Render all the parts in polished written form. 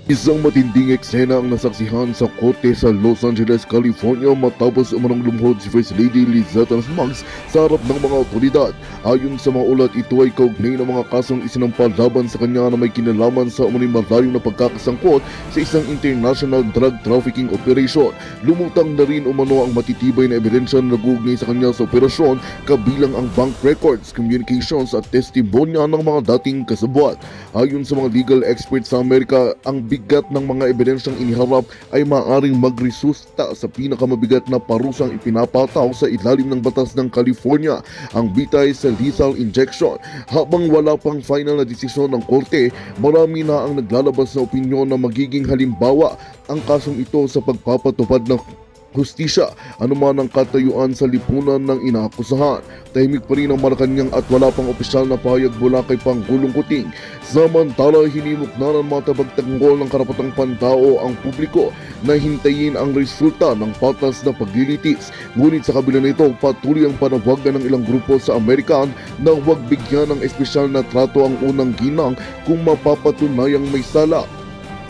Isang matinding eksena ang nasaksihan sa korte sa Los Angeles, California matapos umanong lumuhod si First Lady Lizetta Maggs sa harap ng mga otoridad. Ayon sa mga ulat, ito ay kaugnay ng mga kasong isinampal laban sa kanya na may kinalaman sa umano'y malayong na pagkakasangkot sa isang international drug trafficking operation. Lumutang na rin umano ang matitibay na ebidensya na nagugnay sa kanya sa operasyon, kabilang ang bank records, communications at testimonya ng mga dating kasabwat. Ayon sa mga legal experts sa Amerika, ang bigat ng mga ebidensyang iniharap ay maaaring magresulta sa pinakamabigat na parusang ipinapataw sa ilalim ng batas ng California, ang bitay sa lethal injection. Habang wala pang final na desisyon ng korte, marami na ang naglalabas na opinyon na magiging halimbawa ang kasong ito sa pagpapatupad ng hustisya, anuman ang katayuan sa lipunan ng inaakusahan. Tahimik pa rin ang Malacanang at wala pang opisyal na pahayag mula kay Pangulong Kuting. Samantala, hinimok na ng mga tabagtanggol ng karapatang pantao ang publiko na hintayin ang resulta ng patas na paglilitis. Ngunit sa kabila nito, patuloy ang panawagan ng ilang grupo sa Amerika na huwag bigyan ng espesyal na trato ang unang ginang kung mapapatunayang may sala.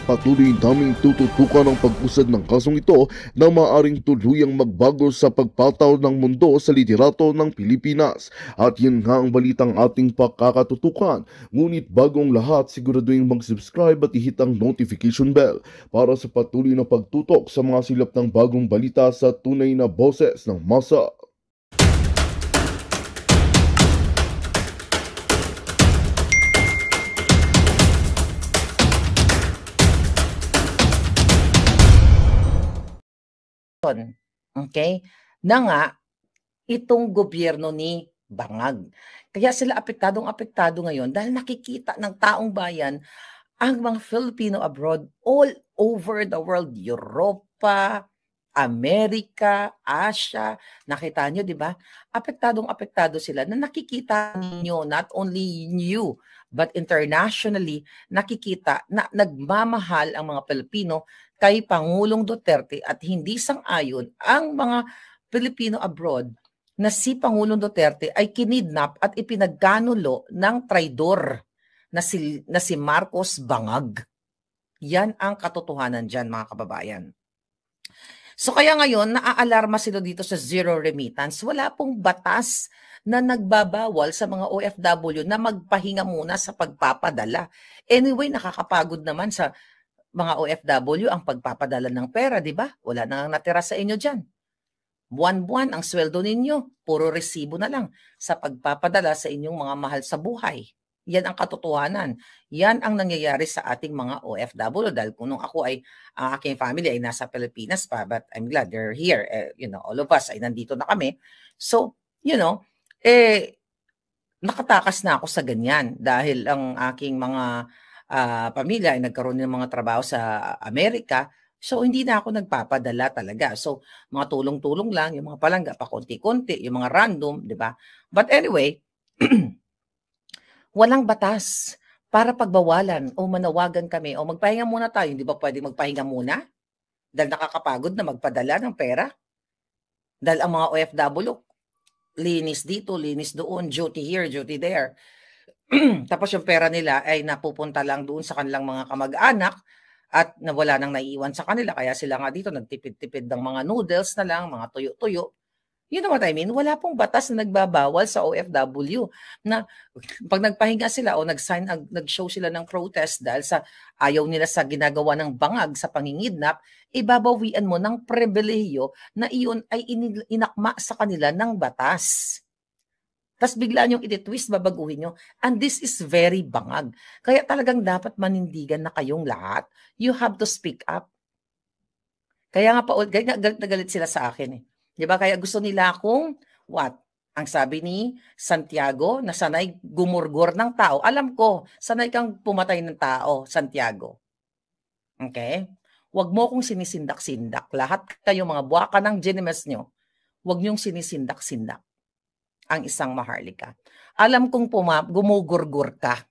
Patuloy naming tututukan ang pag-usad ng kasong ito na maaaring tuluyang magbago sa pagpataw ng mundo sa liderato ng Pilipinas. At yan nga ang balitang ating pakakatutukan. Ngunit bagong lahat, siguraduhin mag-subscribe at i-hit ang notification bell para sa patuloy na pagtutok sa mga silap ng bagong balita sa tunay na boses ng masa. Okay? Na nga, itong gobyerno ni Bangag. Kaya sila apektadong-apektado ngayon dahil nakikita ng taong bayan ang mga Filipino abroad all over the world, Europa, Amerika, Asia. Nakita nyo, di ba? Apektadong-apektado sila na nakikita ninyo, not only you, but internationally, nakikita na nagmamahal ang mga Pilipino kay Pangulong Duterte at hindi sang-ayon ang mga Pilipino abroad na si Pangulong Duterte ay kinidnap at ipinagkanulo ng traidor na si Marcos Bangag. Yan ang katotohanan dyan, mga kababayan. So kaya ngayon, naaalarma sila dito sa zero remittance. Wala pong batas na nagbabawal sa mga OFW na magpahinga muna sa pagpapadala. Anyway, nakakapagod naman sa mga OFW ang pagpapadala ng pera, di ba? Wala nang natira sa inyo dyan. Buwan-buwan ang sweldo ninyo, puro resibo na lang sa pagpapadala sa inyong mga mahal sa buhay. Yan ang katotohanan. Yan ang nangyayari sa ating mga OFW dahil kung nung ako ay, ang aking family ay nasa Pilipinas pa, but I'm glad they're here. All of us ay nandito na kami. So, nakatakas na ako sa ganyan dahil ang aking mga pamilya ay nagkaroon ng mga trabaho sa Amerika. So, hindi na ako nagpapadala talaga. So, mga tulong-tulong lang, yung mga palangga, pa konti-konti, yung mga random, di ba? But anyway, walang batas para pagbawalan o manawagan kami o magpahinga muna tayo. Hindi ba pwede magpahinga muna? Dahil nakakapagod na magpadala ng pera? Dahil ang mga OFW, linis dito, linis doon, duty here, duty there. Tapos yung pera nila ay napupunta lang doon sa kanilang mga kamag-anak at wala nang naiiwan sa kanila. Kaya sila nga dito nagtipid-tipid ng mga noodles na lang, mga tuyo-tuyo. You know what I mean? Wala pong batas na nagbabawal sa OFW na pag nagpahinga sila o nag-show sila ng protest dahil sa ayaw nila sa ginagawa ng bangag sa pangingidnap, ibabawian mo ng pribilehiyo na iyon ay inakma sa kanila ng batas. Tapos bigla niyong iti-twist, babaguhin niyo. And this is very bangag. Kaya talagang dapat manindigan na kayong lahat. You have to speak up. Kaya nga galit na galit sila sa akin eh. Di ba? Kaya gusto nila akong, what? Ang sabi ni Santiago, na sanay gumurgor ng tao. Alam ko, sanay kang pumatay ng tao, Santiago. Okay? Huwag mo kong sinisindak-sindak. Lahat kayo mga buwaka ng genimes nyo, huwag niyong sinisindak-sindak ang isang Maharlika. Alam kong gumugurgur ka.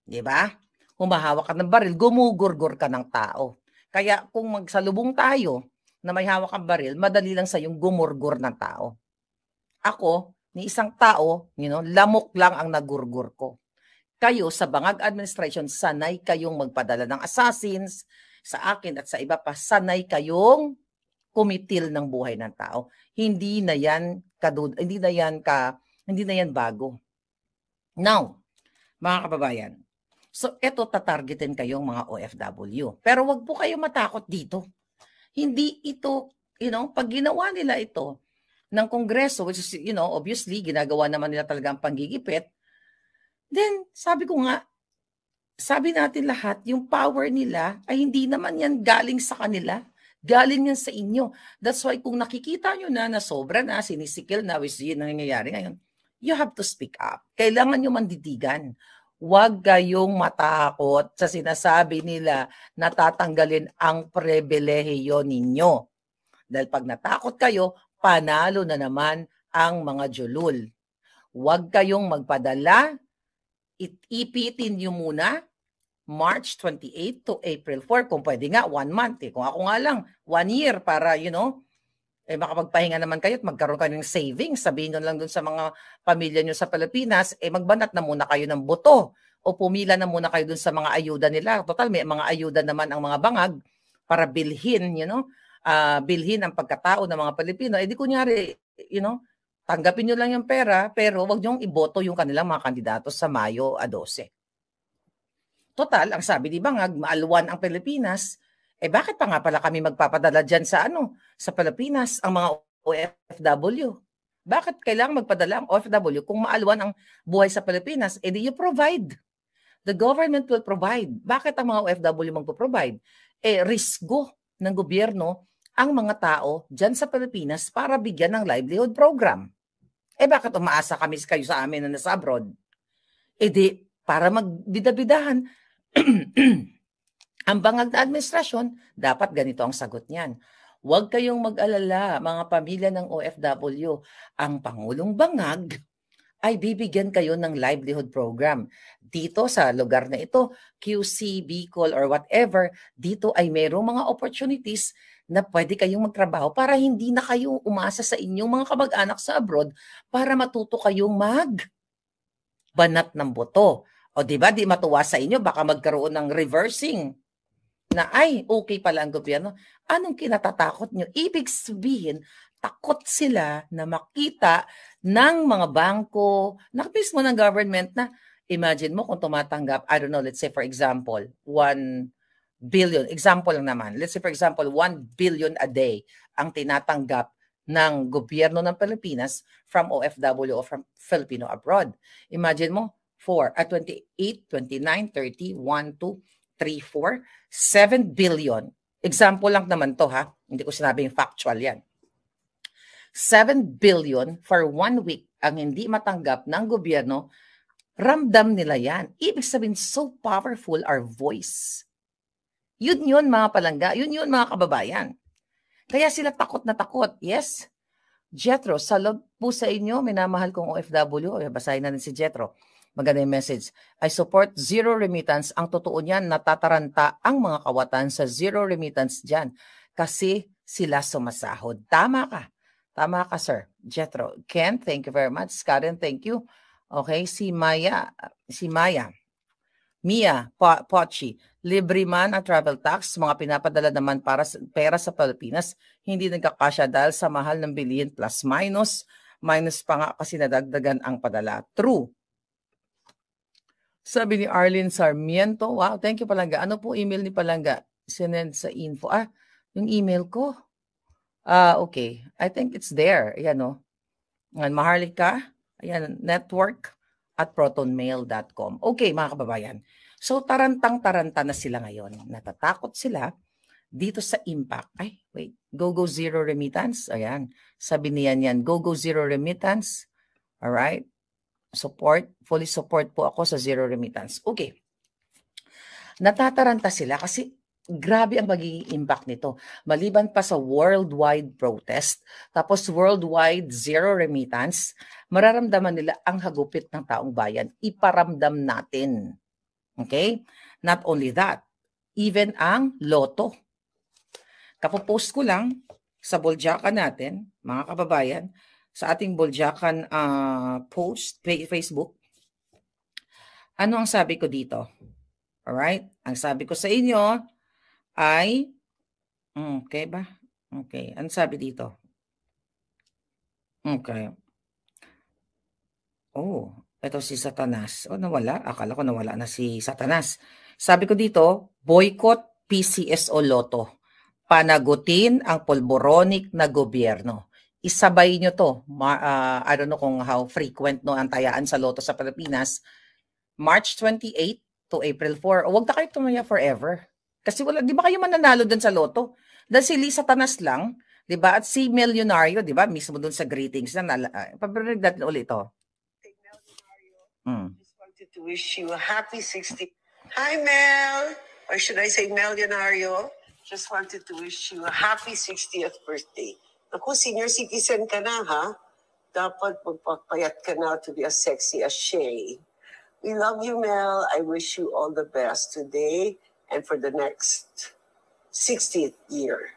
Di ba? Humahawak ka ng baril, gumugurgur ka ng tao. Kaya kung magsalubong tayo na may hawak kang baril, madali lang sa yung gumurgur ng tao. Ako, ni isang tao, lamok lang ang nagurgur ko. kayo sa Bangag Administration, sanay kayong magpadala ng assassins sa akin at sa iba pa, sanay kayong kumitil ng buhay ng tao. Hindi na yan bago. Now, mga kababayan, so eto tatargetin kayong mga OFW. Pero wag po kayo matakot dito. Hindi ito, pag ginawa nila ito ng Kongreso, which is, obviously, ginagawa naman nila talaga ang panggigipit, then, sabi natin lahat, yung power nila ay hindi naman yan galing sa kanila. Galing yan sa inyo. That's why kung nakikita nyo na sobra na, sinisikil na, which yun ang nangyayari ngayon, you have to speak up. Kailangan nyo manditigan. Huwag kayong matakot sa sinasabi nila na tatanggalin ang pribilehiyo ninyo. Dahil pag natakot kayo, panalo na naman ang mga julul. Huwag kayong magpadala. Ipitin nyo muna March 28 to April 4. Kung pwede nga, 1 month. Kung ako nga lang, 1 year para, makapagpahinga naman kayo at magkaroon kayo ng savings. Sabihin nyo lang dun sa mga pamilya nyo sa Pilipinas, magbanat na muna kayo ng buto o pumila na muna kayo dun sa mga ayuda nila. Total, may mga ayuda naman ang mga bangag para bilhin, bilhin ang pagkatao ng mga Pilipino. Di kunyari, tanggapin nyo lang yung pera, pero wag nyo iboto yung kanilang mga kandidato sa Mayo 12. Total, ang sabi di Bangag, maalwan ang Pilipinas, bakit pa nga pala kami magpapadala dyan sa Pilipinas, ang mga OFW? Bakit kailangan magpadala ang OFW kung maalwan ang buhay sa Pilipinas? Di you provide. The government will provide. Bakit ang mga OFW magpo-provide? Risgo ng gobyerno ang mga tao dyan sa Pilipinas para bigyan ng livelihood program. Bakit umaasa kami kayo sa amin na nasa abroad? Di, para magbidabidahan, ang Bangag na administrasyon, dapat ganito ang sagot niyan. Huwag kayong mag-alala, mga pamilya ng OFW. Ang Pangulong Bangag ay bibigyan kayo ng livelihood program. Dito sa lugar na ito, QC, Bicol, or whatever, dito ay mayroong mga opportunities na pwede kayong magtrabaho para hindi na kayo umasa sa inyong mga kamag-anak sa abroad para matuto kayong banat ng boto. O di ba, di matuwa sa inyo, baka magkaroon ng reversing na okay pala ang gobyerno. Anong kinatatakot nyo? Ibig sabihin, takot sila na makita ng mga bangko, mismo ng government na, imagine mo kung tumatanggap, I don't know, let's say for example, 1 billion, example lang naman, let's say for example, 1 billion a day ang tinatanggap ng gobyerno ng Pilipinas from OFW o from Filipino abroad. Imagine mo, 28, 29, 30, 1, 2, 3, 4, 7 billion. Example lang naman to ha. Hindi ko sinabing factual yan. 7 billion for 1 week ang hindi matanggap ng gobyerno, ramdam nila yan. Ibig sabihin, so powerful our voice. Yun mga palangga. Yun mga kababayan. Kaya sila takot na takot. Yes, Jethro, salud po sa inyo, minamahal kong OFW. Basahin na rin si Jethro. Maganda yung message. I support zero remittance. Ang totoo niyan, natataranta ang mga kawatan sa zero remittance dyan kasi sila sumasahod. Tama ka. Tama ka, sir. Jethro. Ken, thank you very much. Karen, thank you. Okay, si Maya. Mia, Pochi. Libre man ang travel tax. Mga pinapadala naman para pera sa Pilipinas. Hindi nagkakasya dahil sa mahal ng bilihin plus minus. Minus pa nga kasi nadagdagan ang padala. True. Sabi ni Arlene Sarmiento, wow, thank you Palangga. Ano po email ni Palangga? Sinend sa info. Yung email ko. Okay. I think it's there. Ayan o. Maharlika. Ayan, network@protonmail.com. Okay, mga kababayan. So, tarantang-taranta na sila ngayon. Natatakot sila dito sa impact. Go zero remittance. Ayan. Sabi niyan yan. Go zero remittance. Alright. Fully support po ako sa zero remittance. Okay. Natataranta sila kasi grabe ang magiging impact nito. Maliban pa sa worldwide protest, tapos worldwide zero remittance, mararamdaman nila ang hagupit ng taong bayan. Iparamdam natin. Okay? Not only that, even ang loto. Kapopost ko lang sa Boljakan natin, mga kababayan, sa ating Boljakan post, Facebook, Ano ang sabi ko dito? Alright? Ang sabi ko sa inyo ay, okay ba? Okay. Ano sabi dito? Okay. Oh, eto si Satanas. Oh, nawala. Akala ko nawala na si Satanas. Sabi ko dito, boycott PCSO Lotto. Panagutin ang polboronic na gobyerno. Isabay nyo to. I don't know kung how frequent no ang tayaan sa Lotto sa Pilipinas. March 28 to April 4. O, wag na kayo tumaya forever. Kasi wala, di ba kayo mananalo dun sa Lotto? Dahil si Lisa Tanas lang, di ba? At si Millionario, di ba? Mismo dun sa greetings na, pabarinig natin ulit ito. Just wanted to wish you a happy 60th. Hi, Mel. Or should I say Melionario? Just wanted to wish you a happy 60th birthday. Naku, senior citizen ka na, ha? Dapat magpapayat ka na to be as sexy as Shay. We love you, Mel. I wish you all the best today and for the next 60th year.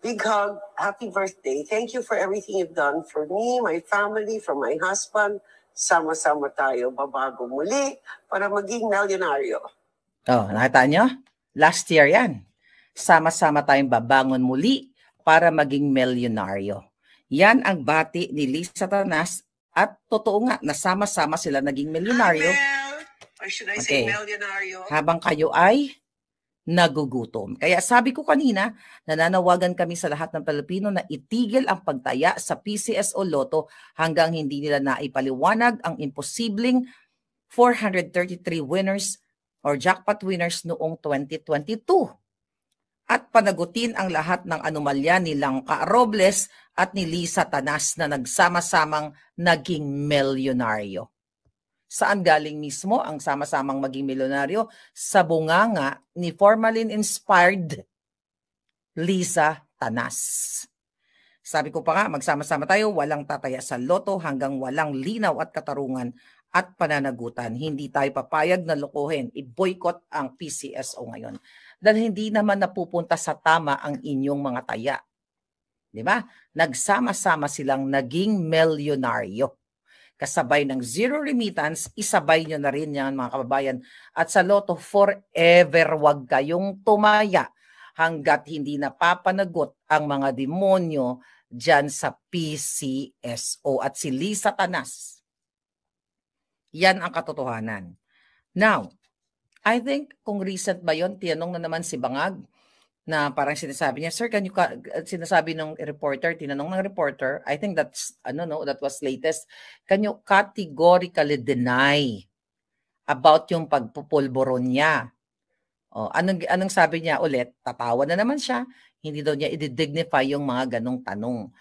Big hug. Happy birthday. Thank you for everything you've done for me, my family, for my husband. Sama-sama tayo babago muli para maging milyonaryo. Oh, nakita nyo? Last year yan. Sama-sama tayong babangon muli para maging milyonaryo. Yan ang bati ni Lisa Tanas at totoo nga, nasama-sama sila naging milyonaryo. Hi, Mel. Or should I say milyonaryo? Habang kayo ay nagugutom. Kaya sabi ko kanina, nananawagan kami sa lahat ng Pilipino na itigil ang pagtaya sa PCSO Lotto hanggang hindi nila naipaliwanag ang imposibleng 433 winners or jackpot winners noong 2022. At panagutin ang lahat ng anomalya ni Langka Robles at ni Lisa Tanas na nagsama-samang naging milyonaryo. Saan galing mismo ang sama-samang maging milyonaryo? Sa bunganga ni formalin-inspired Lisa Tanas. Sabi ko pa nga, magsama-sama tayo, walang tataya sa Lotto hanggang walang linaw at katarungan at pananagutan. Hindi tayo papayag na lokohin. I-boycott ang PCSO ngayon. Dahil hindi naman napupunta sa tama ang inyong mga taya. Di ba? Nagsama-sama silang naging milyonaryo. Kasabay ng zero remittance, isabay nyo na rin yan mga kababayan. At sa Lotto, forever wag kayong tumaya hanggat hindi napapanagot ang mga demonyo dyan sa PCSO at si Lisa Tanas. Yan ang katotohanan. Now, I think kung recent ba yun, tinanong na naman si Bangag na parang sinasabi niya, sir, sinasabi ng reporter, tinanong ng reporter, I think that's, that was latest, can you categorically deny about yung pagpupulboron niya? O, anong sabi niya ulit? Tatawa na naman siya, hindi daw niya i-dignify yung mga ganong tanong.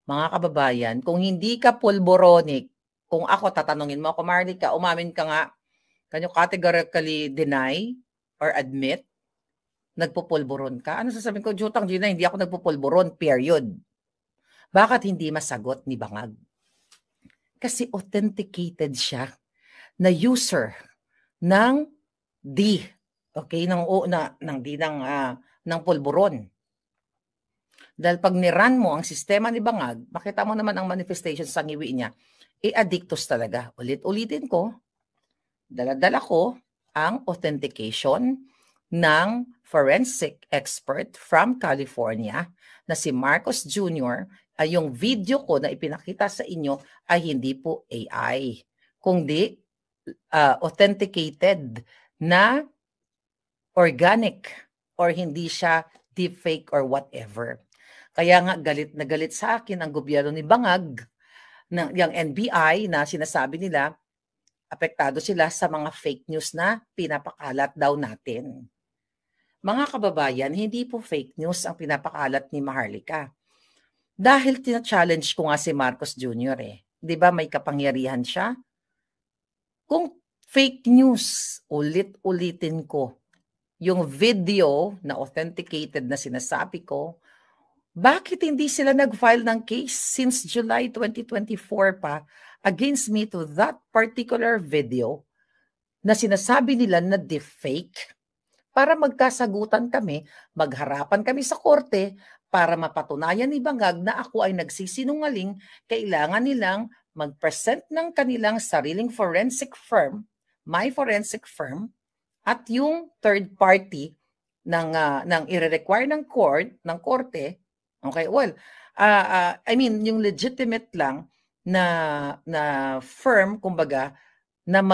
Mga kababayan, kung hindi ka pulboronic, kung ako tatanungin mo ako, Marlica, umamin ka nga, can you categorically deny or admit nagpupulburon ka? Ano sasabihin ko? Jutang Gina, hindi ako nagpupulburon, period. Bakit hindi masagot ni Bangag? Kasi authenticated siya na user ng D, okay, ng pulburon. Dahil pag niran mo ang sistema ni Bangag, makita mo naman ang manifestation sa ngiwi niya, addictus talaga. Ulit-ulitin ko, dala-dala ko ang authentication ng forensic expert from California na si Marcos Jr. ay yung video ko na ipinakita sa inyo ay hindi po AI, kundi authenticated na organic or hindi siya deepfake or whatever. Kaya nga galit na galit sa akin ang gobyerno ni Bangag, yung NBI na sinasabi nila, apektado sila sa mga fake news na pinapakalat daw natin. Mga kababayan, hindi po fake news ang pinapakalat ni Maharlika. Dahil tina-challenge ko nga si Marcos Jr. Di ba may kapangyarihan siya? Kung fake news, ulit-ulitin ko, yung video na authenticated na sinasabi ko, bakit hindi sila nag-file ng case since July 2024 pa against me to that particular video na sinasabi nila na deepfake? Para magkasagutan kami, magharapan kami sa korte para mapatunayan ni Bangag na ako ay nagsisinungaling, kailangan nilang mag-present ng kanilang sariling forensic firm, my forensic firm at yung third party ng i-require ng korte. Okay, well, I mean, yung legitimate lang na firm, kumbaga, na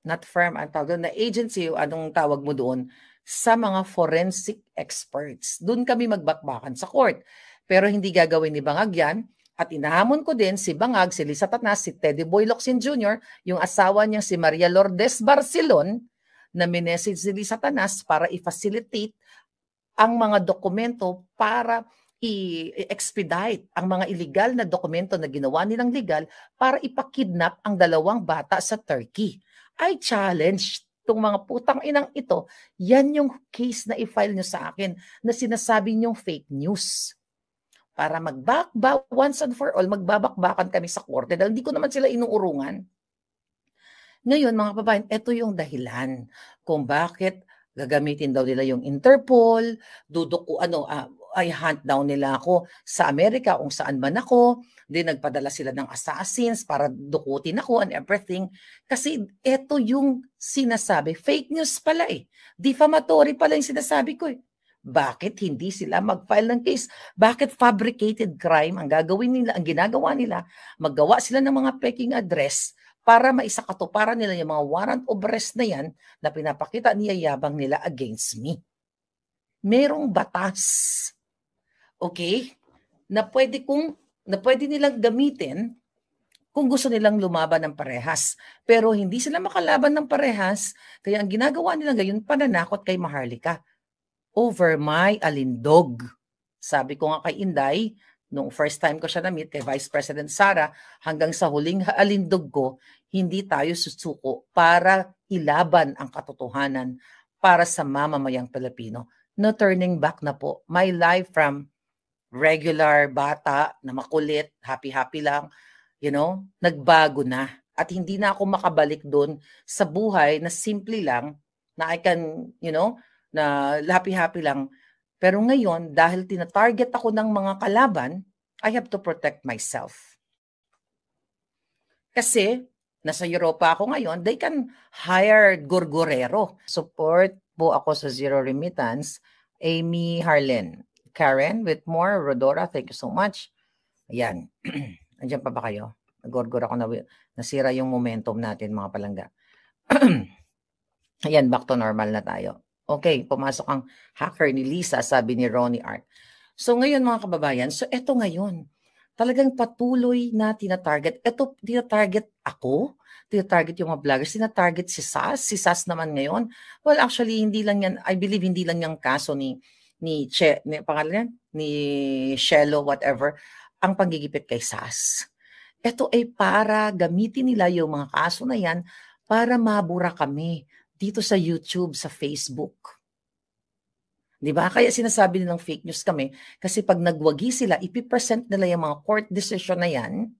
not firm, ang tawag doon, na agency, anong tawag mo doon, sa mga forensic experts. Doon kami magbakbakan sa court. Pero hindi gagawin ni Bangag yan. At inahamon ko din si Bangag, si Lisa Tanas, si Teddy Boy Locsin Jr., yung asawa niya si Maria Lourdes Barcelon, na minessage ni Lisa Tanas para i-facilitate ang mga dokumento para i-expedite ang mga illegal na dokumento na ginawa nilang legal para ipakidnap ang 2 bata sa Turkey. I challenge itong mga putang inang ito. Yan yung case na i-file nyo sa akin na sinasabi nyong fake news. Para once and for all, magbabakbakan kami sa korte dahil hindi ko naman sila inuurungan. Ngayon, mga kababayan, ito yung dahilan kung bakit gagamitin daw nila yung Interpol, ay hunt down nila ako sa Amerika kung saan man ako, then nagpadala sila ng assassins para dukutin ako and everything. Kasi ito yung sinasabi, fake news pala eh. Defamatory pala yung sinasabi ko eh. Bakit hindi sila mag-file ng case? Bakit fabricated crime ang gagawin nila, ang ginagawa nila, maggawa sila ng mga peking address para maisakatuparan nila yung mga warrant of arrest na yan na pinapakita niyayabang nila against me. Merong batas, okay, na pwede nilang gamitin kung gusto nilang lumaban ng parehas. Pero hindi sila makalaban ng parehas, kaya ang ginagawa nila ngayon, pananakot kay Maharlika over my alindog. Sabi ko nga kay Inday, nung first time ko siya na-meet kay Vice President Sara, hanggang sa huling alindog ko, hindi tayo susuko para ilaban ang katotohanan para sa mamamayang Pilipino. No turning back na po. My life from regular bata na makulit, happy-happy lang, nagbago na. At hindi na ako makabalik doon sa buhay na simple lang, na I can, na happy-happy lang. Pero ngayon, dahil tinatarget ako ng mga kalaban, I have to protect myself. Kasi, nasa Europa ako ngayon, they can hire gurgurero. Support po ako sa Zero Remittance. Amy Harlen. Karen Whitmore, Rodora, thank you so much. Ayan. Andiyan pa ba kayo? Nagurgur ako na nasira yung momentum natin, mga palangga. Ayan, back to normal na tayo. Okay, pumasok ang hacker ni Lisa, sabi ni Ronnie Art. So ngayon mga kababayan, so eto ngayon, talagang patuloy na tinatarget. Eto, tinatarget ako, tinatarget yung mga vloggers, tinatarget si Sas. Si Sas naman ngayon, well actually hindi lang yan, I believe hindi lang yung kaso ni Shelo, whatever, ang panggigipit kay Sas. Ito ay para gamitin nila yung mga kaso na yan para mabura kami dito sa YouTube, sa Facebook. Diba? Kaya sinasabi nilang fake news kami kasi pag nagwagi sila, ipipresent nila yung mga court decision na yan,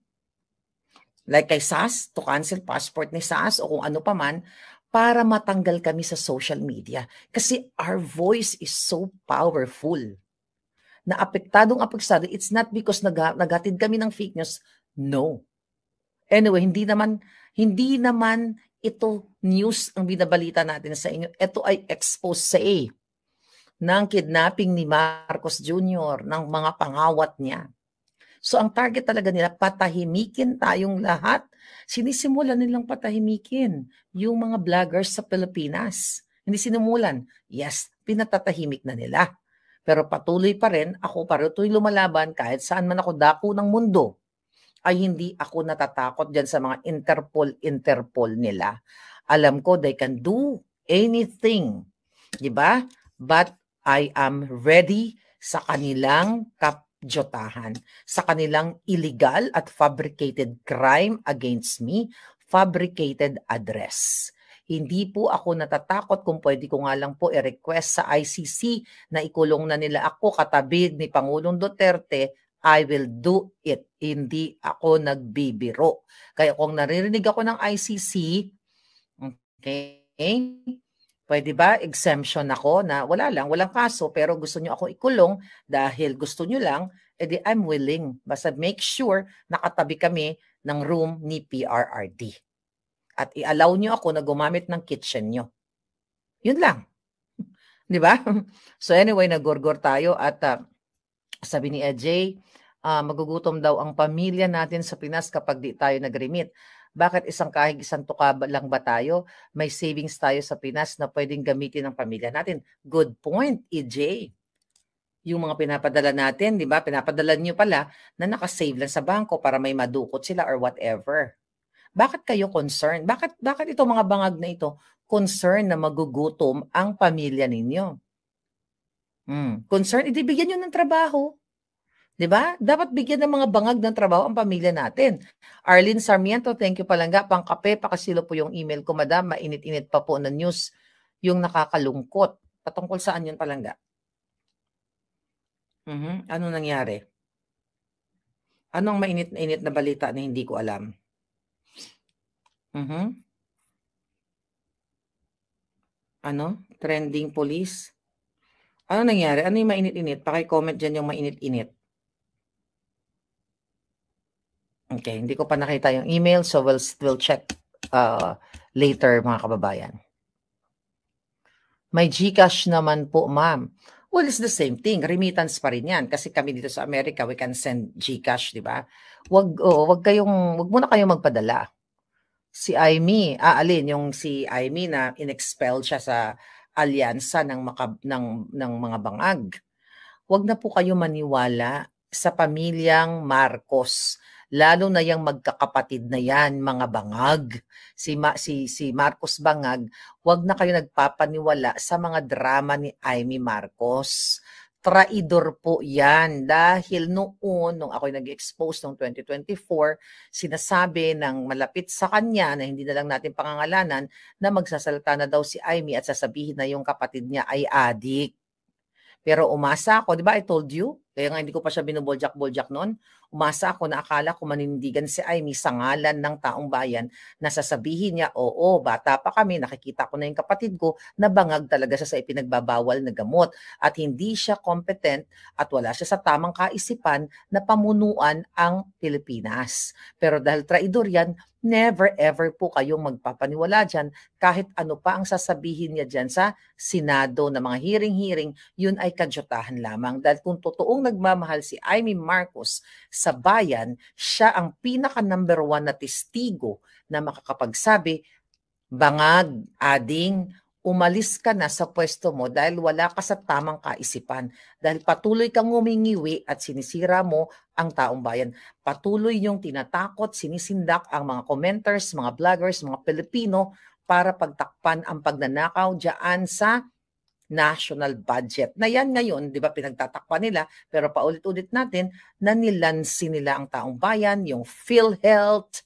like kay Sas, to cancel passport ni Sas o kung ano pa man, para matanggal kami sa social media. Kasi our voice is so powerful. Na apektado, it's not because naghatid kami ng fake news. No. Anyway, hindi naman ito news ang binabalita natin sa inyo. Ito ay expose ng kidnapping ni Marcos Jr., ng mga pangawat niya. So ang target talaga nila, patahimikin tayong lahat. Sinisimulan nilang patahimikin yung mga vloggers sa Pilipinas. Hindi sinimulan. Yes, pinatatahimik na nila. Pero patuloy pa rin, ako parito'y lumalaban kahit saan man ako dako ng mundo. Ay hindi ako natatakot dyan sa mga Interpol nila. Alam ko, they can do anything. Diba? But I am ready sa kanilang kapjotahan, sa kanilang illegal at fabricated crime against me, fabricated address. Hindi po ako natatakot kung pwede ko nga lang po i-request sa ICC na ikulong na nila ako katabi ni Pangulong Duterte. I will do it. Hindi ako nagbibiro. Kaya kung naririnig ako ng ICC, okay, pwede ba exemption ako na walang kaso pero gusto nyo ako ikulong dahil gusto nyo lang, edi I'm willing. Basta make sure nakatabi kami ng room ni PRRD. at i-allow nyo ako na gumamit ng kitchen nyo. Yun lang. Di ba? So anyway, nagorgor tayo at sabi ni EJ, magugutom daw ang pamilya natin sa Pinas kapag di tayo nag-remit. Bakit isang tuka lang ba tayo? May savings tayo sa Pinas na pwedeng gamitin ng pamilya natin. Good point, EJ. Yung mga pinapadala natin, di ba? Pinapadala nyo pala na nakasave lang sa bangko para may madukot sila or whatever. Bakit kayo concerned? Bakit itong mga bangag na ito concerned na magugutom ang pamilya ninyo? Concerned? Bigyan nyo ng trabaho. Di ba? Dapat bigyan ng mga bangag ng trabaho ang pamilya natin. Arlene Sarmiento, thank you palangga. Pangkape, pakasilo po yung email ko, madam. Mainit-init pa po na news yung nakakalungkot. Patungkol saan yun palangga? Ano nangyari? Anong mainit-init na balita na hindi ko alam? Ano? Trending police? Ano nangyari? Ano yung mainit-init? Paki-comment dyan yung mainit-init. Okay, hindi ko pa nakita yung email, so we'll check later mga kababayan. May GCash naman po, ma'am. Well, it's the same thing. Remittance pa rin yan. Kasi kami dito sa Amerika, we can send GCash, di ba? Wag muna kayong magpadala. Si Aimee, alin yung si Aimee na inexpel siya sa alyansa ng mga bangag. Wag na po kayo maniwala sa pamilyang Marcos. Lalo na yung magkakapatid na yan, mga bangag. Si Marcos Bangag, wag na kayo nagpapaniwala sa mga drama ni Aimee Marcos. Traidor po yan dahil nung ako'y nag-expose noong 2024, sinasabi ng malapit sa kanya na hindi na lang natin pangangalanan na magsasalita na daw si Aimee at sasabihin na yung kapatid niya ay adik. Pero umasa ako, di ba I told you? Kaya nga hindi ko pa siya binuboljak-boljak noon. Umasa ako na akala ko manindigan si Aimee sa ngalan ng taong bayan na sasabihin niya, oo, bata pa kami, nakikita ko na yung kapatid ko na bangag talaga siya sa ipinagbabawal na gamot at hindi siya competent at wala siya sa tamang kaisipan na pamunuan ang Pilipinas. Pero dahil traidor yan, never ever po kayong magpapaniwala dyan kahit ano pa ang sasabihin niya dyan sa Senado na mga hearing-hearing, yun ay kadyutahan lamang. Dahil kung totoong nagmamahal si Aimee Marcos sa bayan, siya ang pinaka-number 1 na testigo na makakapagsabi, bangag, ading, umalis ka na sa pwesto mo dahil wala ka sa tamang kaisipan. Dahil patuloy kang ngumingiwi at sinisira mo ang taong bayan. Patuloy yung tinatakot, sinisindak ang mga commenters, mga vloggers, mga Pilipino para pagtakpan ang pagnanakaw dyan sa national budget. Na yan ngayon, di ba, pinagtatakpan nila, pero paulit-ulit natin na nilansi nila ang taong bayan, yung PhilHealth,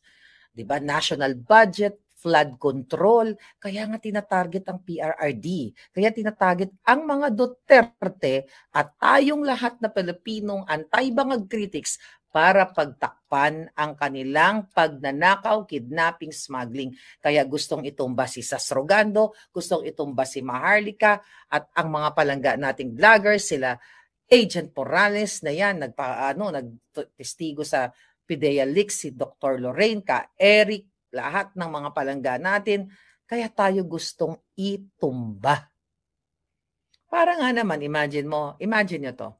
di ba, national budget, flood control, kaya nga tinatarget ang PRRD, kaya tinatarget ang mga Duterte at tayong lahat na Pilipinong anti-bangag critics para pagtakpan ang kanilang pagnanakaw, kidnapping, smuggling. Kaya gustong itumba si Sasrogando, gustong itumba si Maharlika at ang mga palangga nating vloggers, sila Agent Morales na yan, nagtestigo sa PIDEA Leaks, si Dr. Lorraine, Eric, lahat ng mga palangga natin, kaya tayo gustong itumba. Para nga naman, imagine nyo to,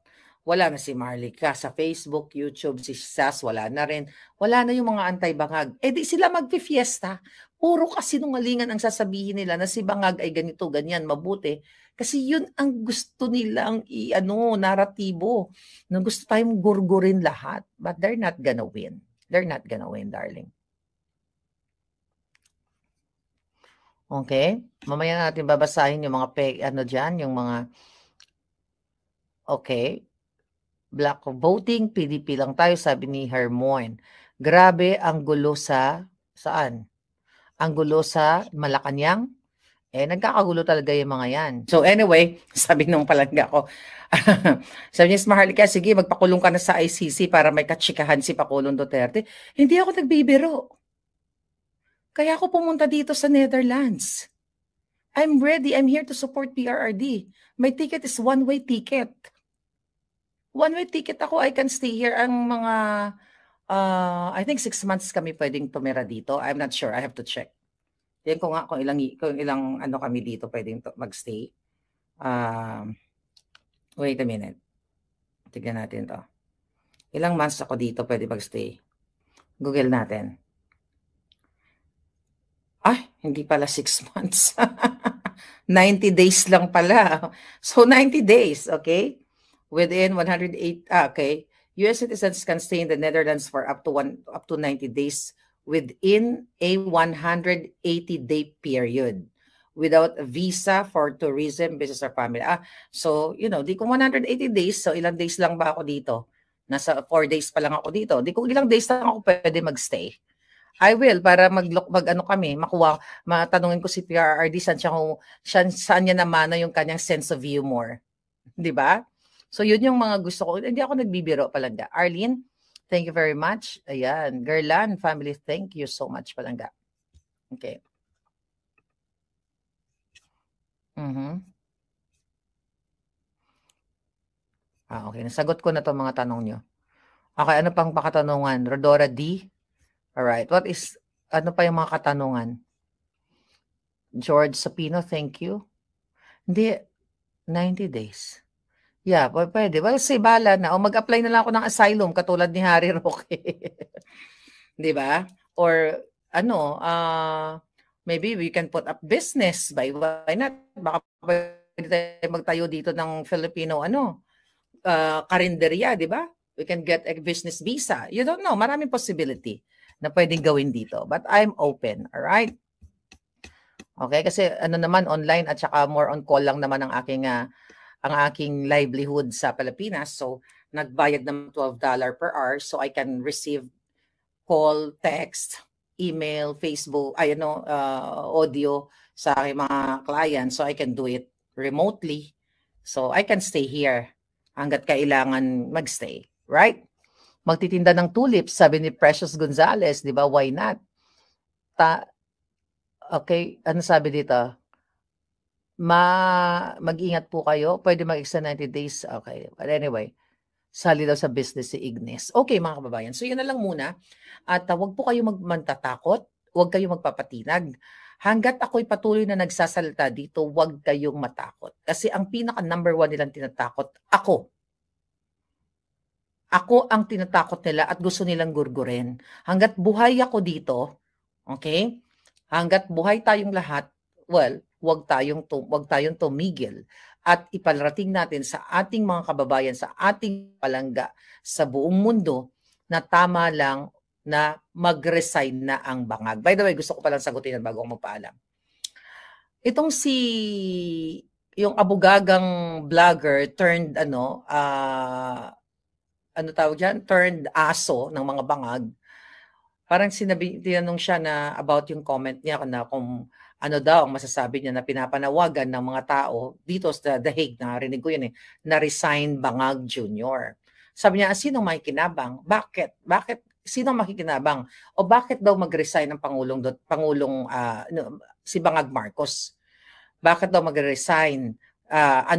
wala na si Maharlika sa Facebook, YouTube, si Sas, wala na rin. Wala na yung mga antay-bangag. Di sila magpifiesta. Puro kasinungalingan ang sasabihin nila na si Bangag ay ganito, ganyan, mabuti. Kasi yun ang gusto nilang naratibo. Na gusto tayong gurgurin lahat. But they're not gonna win. They're not gonna win, darling. Okay? Mamaya natin babasahin yung mga yung mga okay. Black voting, PDP lang tayo, sabi ni Hermoine. Grabe ang gulo saan? Ang gulo sa Malacanang? Nagkakagulo talaga yung mga yan. So anyway, sabi nung palangga ko, sabi niya, Maharlika, sige, magpakulong ka na sa ICC para may katsikahan si Pangulong Duterte. Hindi ako nagbibiro. Kaya ako pumunta dito sa Netherlands. I'm ready. I'm here to support PRRD. My ticket is one-way ticket. One-way ticket ako. I can stay here ang mga, I think 6 months kami pwedeng tumira dito. I'm not sure. I have to check. Tingnan ko nga kung ilang ano kami dito pwedeng magstay. Wait a minute. Tignan natin to. Ilang months ako dito pwede magstay? Google natin. Ay, hindi pala 6 months. 90 days lang pala. So, 90 days, okay? Within 108, okay. US citizens can stay in the Netherlands for up to 90 days within a 180-day period without a visa for tourism, business, or family. So, di ko 180 days, so ilang days lang ba ako dito? Nasa 4 days pa lang ako dito. Di ko ilang days lang ako pwede magstay. I will, para matanungin ko si PRRD saan niya naman yung kanyang sense of humor. Di ba? So, yun yung mga gusto ko. Hindi ako nagbibiro, Palangga. Arlene, thank you very much. Ayan. Gerlan family, thank you so much, Palangga. Okay. Okay. Nasagot ko na to mga tanong nyo. Okay, ano pang pakatanungan? Rodora D. Alright. Ano pa yung mga katanungan? George Sapino, thank you. Hindi, 90 days. Yeah, pwede. Well, bala na. O mag-apply na lang ako ng asylum katulad ni Harry Roque. Di ba? Or, maybe we can put up business. Why not? Baka pwede tayo magtayo dito ng Filipino, karinderya, di ba? We can get a business visa. You don't know. Maraming possibility na pwedeng gawin dito. But I'm open. Alright? Okay? Kasi naman, online at saka more on call lang naman ang aking livelihood sa Pilipinas. So, nagbayad ng $12 per hour so I can receive call, text, email, Facebook, audio sa aking mga clients. So, I can do it remotely. So, I can stay here hanggat kailangan magstay. Right? Magtitinda ng tulips, sabi ni Precious Gonzalez, di ba? Why not? Okay, ano sabi dito? Mag-ingat po kayo. Pwede mag-extend 90 days. Okay, but anyway, sali daw sa business si Ignis. Okay, mga kababayan. So, yun na lang muna. At wag po kayo magmantatakot. Wag kayo magpapatinag. Hanggat ako'y patuloy na nagsasalita dito, wag kayong matakot. Kasi ang pinaka number 1 nilang tinatakot, ako. Ako ang tinatakot nila at gusto nilang gurgurin. Hanggat buhay ako dito, okay? Hanggat buhay tayong lahat, well, wag tayong tumigil at iparating natin sa ating mga kababayan, sa ating palangga, sa buong mundo na tama lang na mag-resign na ang bangag. By the way, gusto ko palang sagutin bago ako magpaalam. Itong yung abogagang vlogger turned turned aso ng mga bangag. Parang tinanong siya na about yung comment niya na kung ano daw ang masasabi niya na pinapanawagan ng mga tao dito sa The Hague, narinig ko yun na resign Bangag Jr. Sabi niya, sinong makikinabang? Bakit? Sinong makikinabang? O bakit daw mag-resign ng si Bangag Marcos? Bakit daw mag-resign?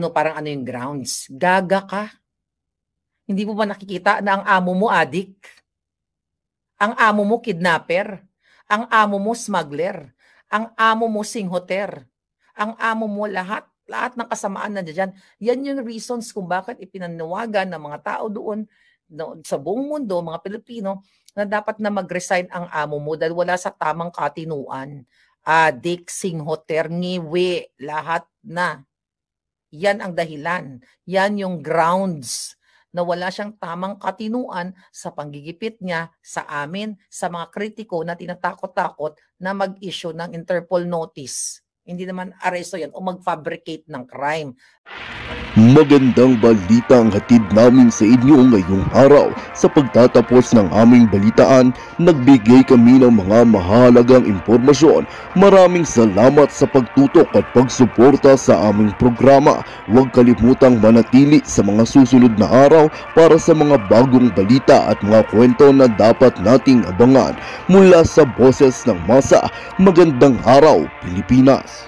Parang yung grounds? Gaga ka? Hindi mo ba nakikita na ang amo mo adik? Ang amo mo kidnapper? Ang amo mo smuggler? Ang amo mo singhoter? Ang amo mo lahat ng kasamaan na dyan. Yan yung reasons kung bakit ipinanawagan ng mga tao doon sa buong mundo, mga Pilipino, na dapat na mag-resign ang amo mo dahil wala sa tamang katinuan. Adik, singhoter, ngiwi, lahat na. Yan ang dahilan. Yan yung grounds na wala siyang tamang katinuan sa panggigipit niya sa amin, sa mga kritiko na tinatakot-takot na mag-issue ng Interpol notice. Hindi naman aresto yan o mag-fabricate ng crime. Magandang balita ang hatid namin sa inyo ngayong araw. Sa pagtatapos ng aming balitaan, nagbigay kami ng mga mahalagang impormasyon. Maraming salamat sa pagtutok at pagsuporta sa aming programa. Huwag kalimutang manatili sa mga susunod na araw para sa mga bagong balita at mga kwento na dapat nating abangan. Mula sa Boses ng Masa, magandang araw, Pilipinas!